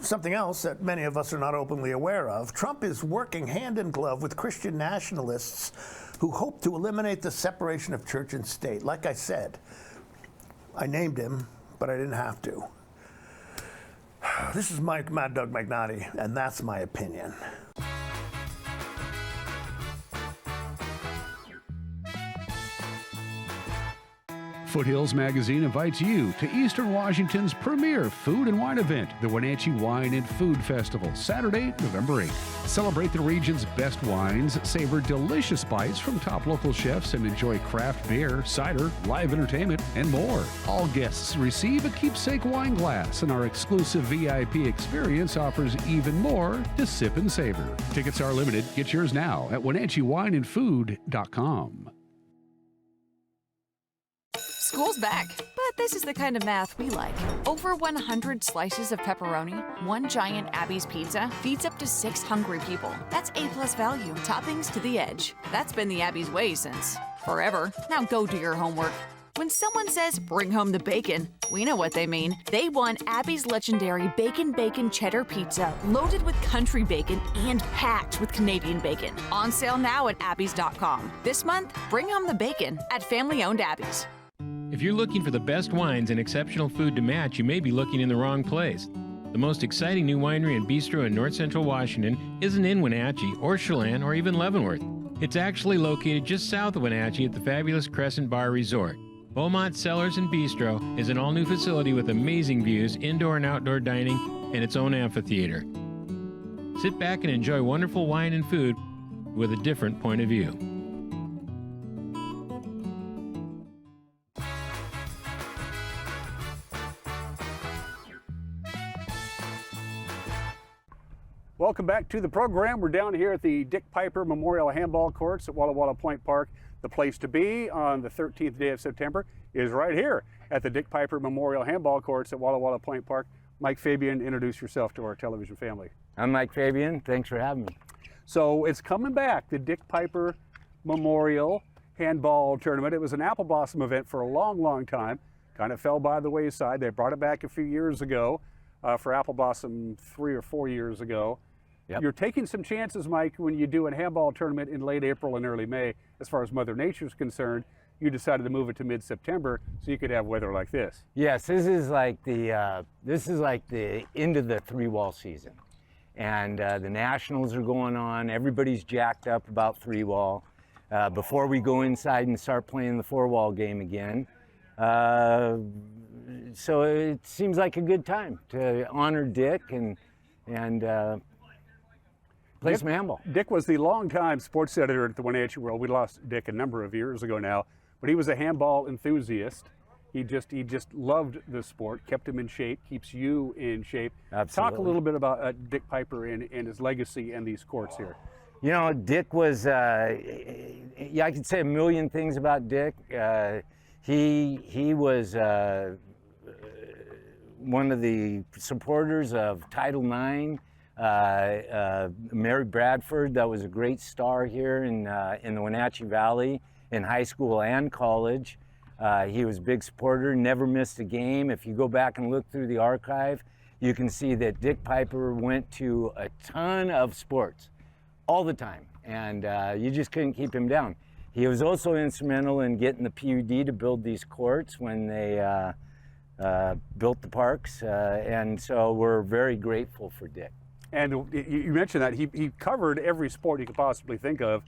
something else that many of us are not openly aware of, Trump is working hand in glove with Christian nationalists who hope to eliminate the separation of church and state. Like I said, I named him, but I didn't have to. This is Mike Mad Dog McNally, and that's my opinion. Foothills Magazine invites you to Eastern Washington's premier food and wine event, the Wenatchee Wine and Food Festival, Saturday, November 8th. Celebrate the region's best wines, savor delicious bites from top local chefs, and enjoy craft beer, cider, live entertainment, and more. All guests receive a keepsake wine glass, and our exclusive VIP experience offers even more to sip and savor. Tickets are limited. Get yours now at WenatcheeWineandFood.com. School's back, but this is the kind of math we like. Over 100 slices of pepperoni, one giant Abby's pizza feeds up to 6 hungry people. That's A+ value, toppings to the edge. That's been the Abby's way since forever. Now go do your homework. When someone says, bring home the bacon, we know what they mean. They want Abby's legendary Bacon Cheddar Pizza, loaded with country bacon and packed with Canadian bacon. On sale now at abbys.com. This month, bring home the bacon at family-owned Abby's. If you're looking for the best wines and exceptional food to match, you may be looking in the wrong place. The most exciting new winery and bistro in North Central Washington isn't in Wenatchee or Chelan or even Leavenworth. It's actually located just south of Wenatchee at the fabulous Crescent Bar Resort. Beaumont Cellars and Bistro is an all-new facility with amazing views, indoor and outdoor dining, and its own amphitheater. Sit back and enjoy wonderful wine and food with a different point of view. Welcome back to the program. We're down here at the Dick Piper Memorial Handball Courts at Walla Walla Point Park. The place to be on the 13th day of September is right here at the Dick Piper Memorial Handball Courts at Walla Walla Point Park. Mike Fabian, introduce yourself to our television family. I'm Mike Fabian. Thanks for having me. So it's coming back, the Dick Piper Memorial Handball Tournament. It was an apple blossom event for a long, long time. Kind of fell by the wayside. They brought it back a few years ago for apple blossom 3 or 4 years ago. Yep. You're taking some chances, Mike, when you do a handball tournament in late April and early May. As far as Mother Nature's concerned, you decided to move it to mid-September so you could have weather like this. Yes, this is like the end of the 3-wall season, and the Nationals are going on. Everybody's jacked up about 3-wall. Before we go inside and start playing the 4-wall game again, so it seems like a good time to honor Dick and play some handball. Dick was the longtime sports editor at the Wenatchee World. We lost Dick a number of years ago now, but he was a handball enthusiast. He just loved the sport, kept him in shape, keeps you in shape. Absolutely. Talk a little bit about Dick Piper and his legacy and these courts here. You know, Dick was, I could say a million things about Dick. He was one of the supporters of Title IX. Mary Bradford, that was a great star here in the Wenatchee Valley in high school and college. He was a big supporter, never missed a game. If you go back and look through the archive, you can see that Dick Piper went to a ton of sports all the time, and you just couldn't keep him down. He was also instrumental in getting the PUD to build these courts when they built the parks, and so we're very grateful for Dick. And you mentioned that he covered every sport you could possibly think of,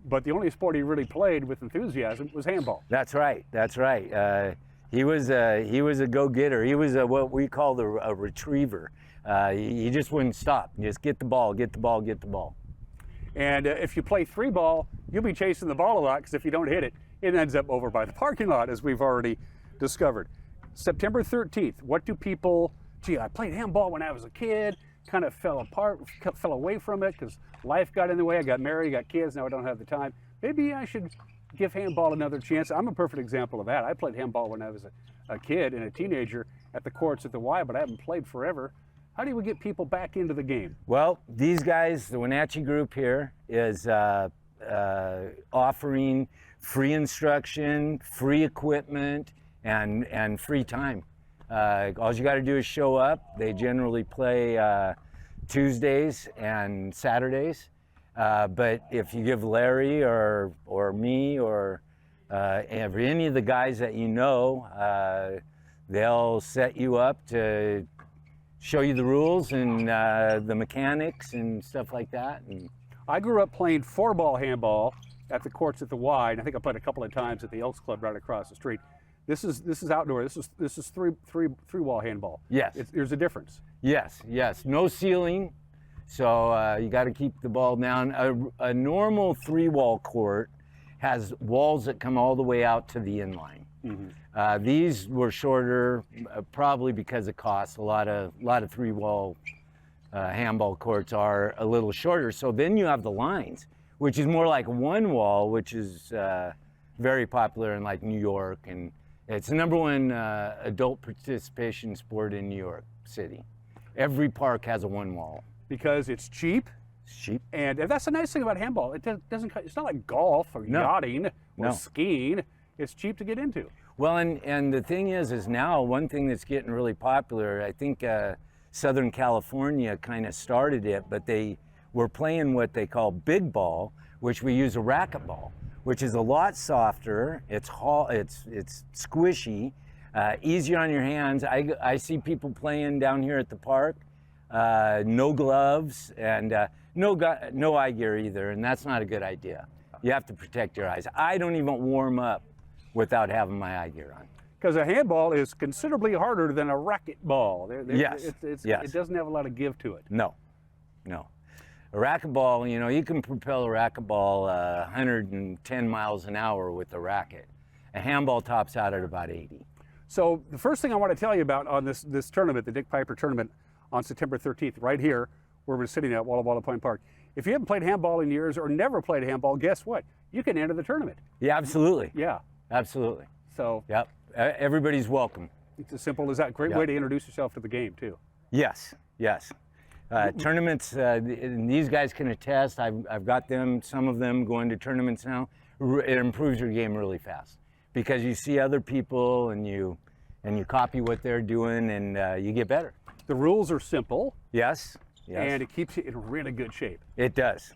but the only sport he really played with enthusiasm was handball. That's right. That's right. He was a go-getter. He was what we call a retriever. He just wouldn't stop. Just get the ball, get the ball, get the ball. And if you play 3-ball, you'll be chasing the ball a lot, because if you don't hit it, it ends up over by the parking lot, as we've already discovered. September 13th, what do people, I played handball when I was a kid, kind of fell away from it because life got in the way. I got married, got kids, now I don't have the time. Maybe I should give handball another chance. I'm a perfect example of that. I played handball when I was a kid and a teenager at the courts at the Y, but I haven't played forever. How do we get people back into the game? Well, these guys, the Wenatchee group here, is offering free instruction, free equipment, and free time. All you got to do is show up. They generally play Tuesdays and Saturdays. But if you give Larry or me or any of the guys that you know, they'll set you up to show you the rules and the mechanics and stuff like that. And I grew up playing 4-ball handball at the courts at the Y, and I think I played a couple of times at the Elks Club right across the street. This is outdoor. This is three-wall handball. Yes. There's a difference. Yes. No ceiling, so you got to keep the ball down. A normal 3-wall court has walls that come all the way out to the inline. Mm-hmm. These were shorter, probably because of cost. A lot of 3-wall handball courts are a little shorter. So then you have the lines, which is more like 1 wall, which is very popular in like New York It's the #1 adult participation sport in New York City. Every park has a one wall. Because it's cheap. It's cheap. And that's the nice thing about handball. It doesn't. It's not like golf or yachting or skiing. It's cheap to get into. Well, and the thing is now one thing that's getting really popular, I think Southern California kind of started it, but they were playing what they call big ball, which we use a racquetball, which is a lot softer. It's squishy, easier on your hands. I see people playing down here at the park, no gloves and no eye gear either, and that's not a good idea. You have to protect your eyes. I don't even warm up without having my eye gear on. Because a handball is considerably harder than a racquetball. Yes. It doesn't have a lot of give to it. No. A racquetball, you can propel a racquetball 110 miles an hour with a racket. A handball tops out at about 80. So the first thing I want to tell you about on this tournament, the Dick Piper tournament on September 13th, right here, where we're sitting at Walla Walla Point Park. If you haven't played handball in years or never played handball, guess what? You can enter the tournament. Yeah, absolutely. Yeah. Absolutely. So. Yep. Everybody's welcome. It's as simple as that. Great way to introduce yourself to the game, too. Yes. Tournaments, and these guys can attest. I've got some of them going to tournaments now. It improves your game really fast because you see other people and you copy what they're doing and you get better. The rules are simple. Yes. And it keeps you in really good shape. It does.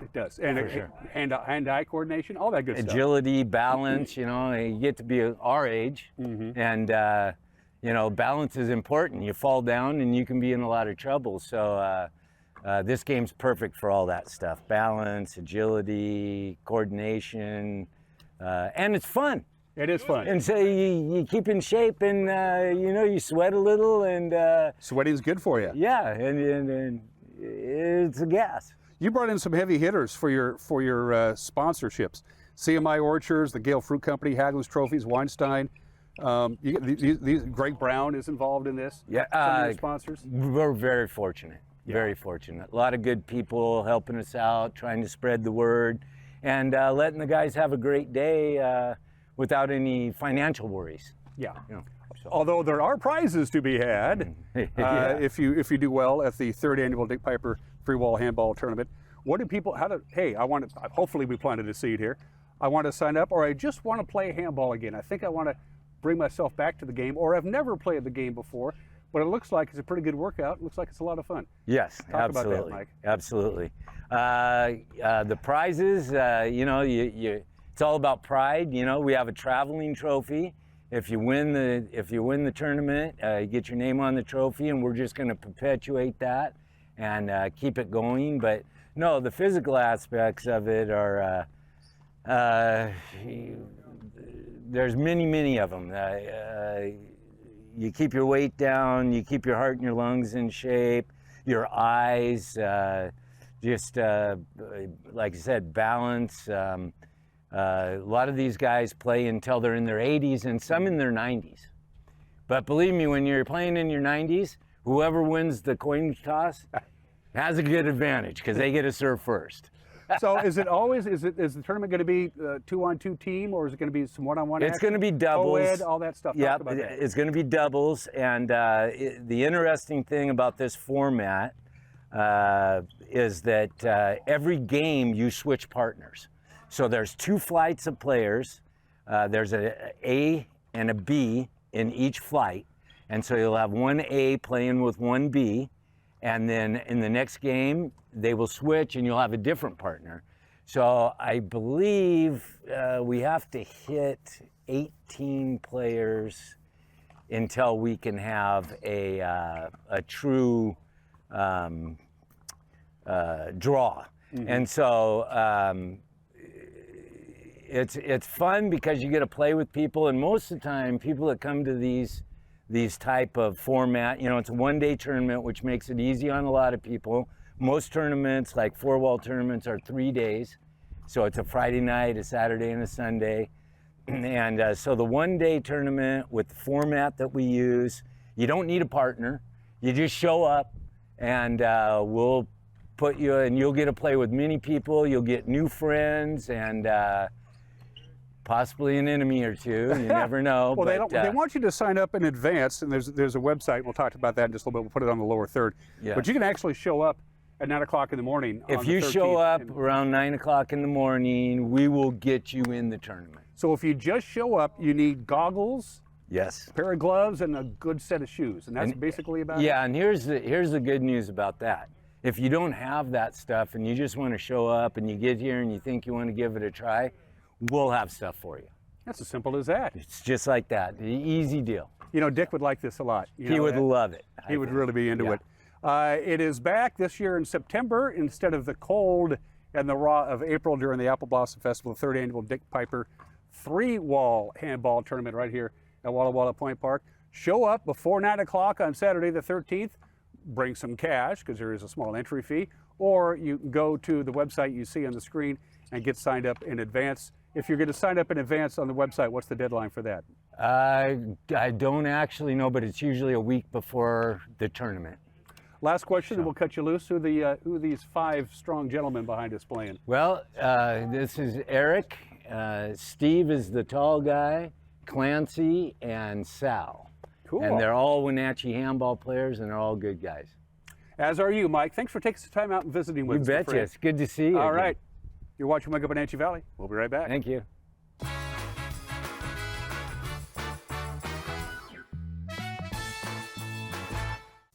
It does. And hand-eye coordination, all that good stuff. Agility, balance, you get to be our age. And, balance is important. You fall down and you can be in a lot of trouble. So this game's perfect for all that stuff. Balance, agility, coordination, and it's fun. It is fun. And so you keep in shape and, you sweat a little and... Sweating's good for you. Yeah, and it's a gas. You brought in some heavy hitters for your sponsorships. CMI Orchards, the Gale Fruit Company, Hagel's Trophies, Weinstein. Greg Brown is involved in this. Yeah, some of your sponsors. We're very fortunate. Yeah. Very fortunate. A lot of good people helping us out, trying to spread the word, and letting the guys have a great day without any financial worries. Yeah. Although there are prizes to be had if you do well at the 3rd annual Dick Piper Free Wall Handball Tournament. What do people? Hopefully we planted a seed here. I want to sign up, or I just want to play handball again. I think I want to bring myself back to the game, or I've never played the game before, but it looks like it's a pretty good workout. It looks like it's a lot of fun. Yes, Talk absolutely. about that, Mike. Absolutely. The prizes, it's all about pride. We have a traveling trophy. If you win the tournament, you get your name on the trophy, and we're just going to perpetuate that and keep it going. But no, the physical aspects of it are there's many of them. You keep your weight down, you keep your heart and your lungs in shape, your eyes, like I said, balance. A lot of these guys play until they're in their 80s and some in their 90s. But believe me, when you're playing in your 90s, whoever wins the coin toss has a good advantage because they get to serve first. So is the tournament going to be a 2-on-2 team, or is it going to be some one-on-one action? It's going to be doubles. Co-ed, all that stuff. Yeah, it's going to be doubles. And the interesting thing about this format is that every game you switch partners. So there's 2 flights of players. There's an A and a B in each flight. And so you'll have one A playing with one B. And then in the next game, they will switch and you'll have a different partner. So I believe we have to hit 18 players until we can have a true draw. Mm-hmm. And so it's fun because you get to play with people, and most of the time people that come to these type of format, it's a one-day tournament, which makes it easy on a lot of people. Most tournaments, like 4-wall tournaments, are 3 days. So it's a Friday night, a Saturday, and a Sunday. And so the one-day tournament with the format that we use, you don't need a partner. You just show up, and we'll put you, and you'll get to play with many people. You'll get new friends, and possibly an enemy or two. You never know. Well, but, they want you to sign up in advance, and there's a website. We'll talk about that in just a little bit. We'll put it on the lower third. Yeah. But you can actually show up at 9 o'clock in the morning. If on you the 13th show up around 9 o'clock in the morning, we will get you in the tournament. So if you just show up, you need goggles, yes, a pair of gloves, and a good set of shoes, and that's basically about it. Yeah, and here's the good news about that. If you don't have that stuff and you just want to show up and you get here and you think you want to give it a try, we'll have stuff for you. That's as simple as that. It's just like that. Easy deal. You know, Dick would like this a lot. He would love it. He would really be into it. It is back this year in September instead of the cold and the raw of April during the Apple Blossom Festival, the 3rd annual Dick Piper 3-wall handball tournament right here at Walla Walla Point Park. Show up before 9 o'clock on Saturday the 13th. Bring some cash because there is a small entry fee, or you can go to the website you see on the screen and get signed up in advance. If you're going to sign up in advance on the website, what's the deadline for that? I don't actually know, but it's usually a week before the tournament. Last question, and we'll cut you loose. Who these 5 strong gentlemen behind us playing? Well, this is Eric. Steve is the tall guy, Clancy, and Sal. Cool. And they're all Wenatchee handball players, and they're all good guys. As are you, Mike. Thanks for taking some time out and visiting with us. You betcha. It's good to see you. All again. right. You're watching Wake Up Wenatchee Valley. We'll be right back. Thank you.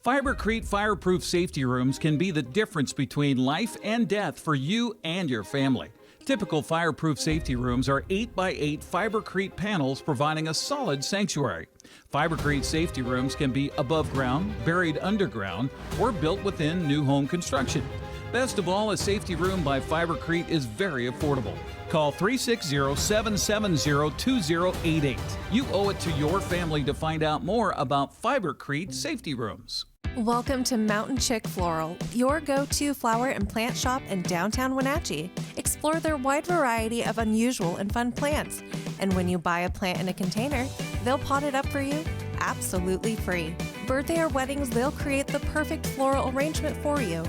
Fibercrete fireproof safety rooms can be the difference between life and death for you and your family. Typical fireproof safety rooms are 8x8 Fibercrete panels providing a solid sanctuary. Fibercrete safety rooms can be above ground, buried underground, or built within new home construction. Best of all, a safety room by Fibercrete is very affordable. Call 360-770-2088. You owe it to your family to find out more about Fibercrete safety rooms. Welcome to Mountain Chick Floral, your go-to flower and plant shop in downtown Wenatchee. Explore their wide variety of unusual and fun plants. And when you buy a plant in a container, they'll pot it up for you absolutely free. Birthday or weddings, they'll create the perfect floral arrangement for you.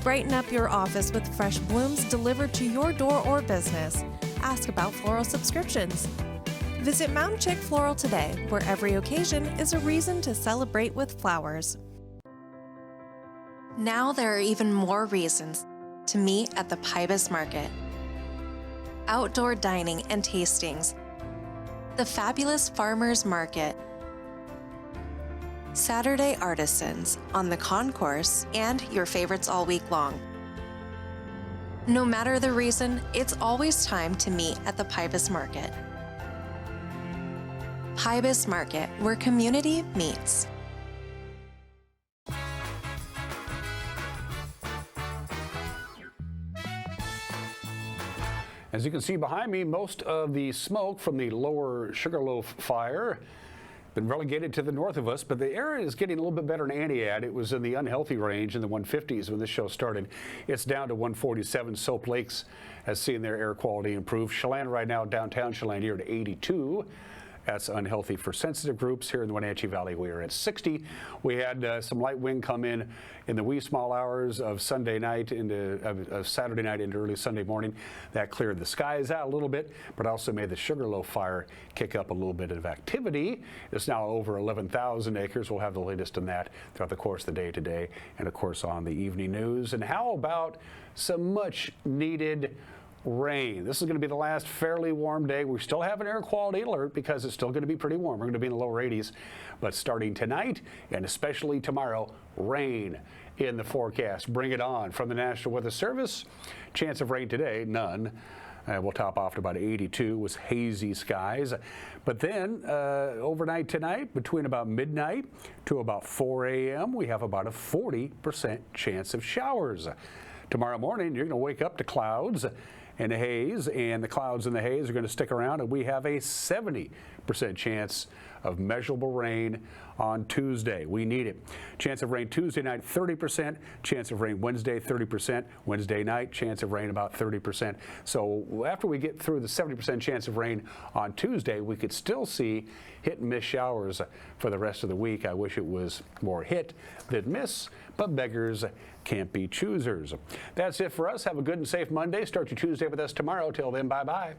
Brighten up your office with fresh blooms delivered to your door or business. Ask about floral subscriptions. Visit Mountain Chick Floral today, where every occasion is a reason to celebrate with flowers. Now there are even more reasons to meet at the Pybus Market. Outdoor dining and tastings, the fabulous Farmers Market, Saturday artisans on the concourse, and your favorites all week long. No matter the reason, it's always time to meet at the Pybus Market. Pybus Market, where community meets. As you can see behind me, most of the smoke from the lower Sugarloaf fire been relegated to the north of us, but the area is getting a little bit better than Aniad. It was in the unhealthy range in the 150s when this show started. It's down to 147. Soap Lakes has seen their air quality improve. Chelan right now, downtown Chelan, here at 82. That's unhealthy for sensitive groups. Here in the Wenatchee Valley, we are at 60. We had some light wind come in the wee small hours of Sunday night of Saturday night into early Sunday morning. That cleared the skies out a little bit, but also made the Sugarloaf fire kick up a little bit of activity. It's now over 11,000 acres. We'll have the latest on that throughout the course of the day today, and of course on the evening news. And how about some much needed rain? This is going to be the last fairly warm day. We still have an air quality alert because it's still going to be pretty warm. We're going to be in the lower 80s, but starting tonight and especially tomorrow, rain in the forecast. Bring it on. From the National Weather Service, chance of rain today, none. We'll top off to about 82 with hazy skies. But then overnight tonight, between about midnight to about 4 a.m., we have about a 40% chance of showers. Tomorrow morning, you're going to wake up to clouds and haze, and the clouds and the haze are going to stick around, and we have a 70% chance of measurable rain on Tuesday. We need it. Chance of rain Tuesday night, 30%. Chance of rain Wednesday, 30%. Wednesday night, chance of rain about 30%. So after we get through the 70% chance of rain on Tuesday, we could still see hit and miss showers for the rest of the week. I wish it was more hit than miss, but beggars can't be choosers. That's it for us. Have a good and safe Monday. Start your Tuesday with us tomorrow. Till then, bye-bye.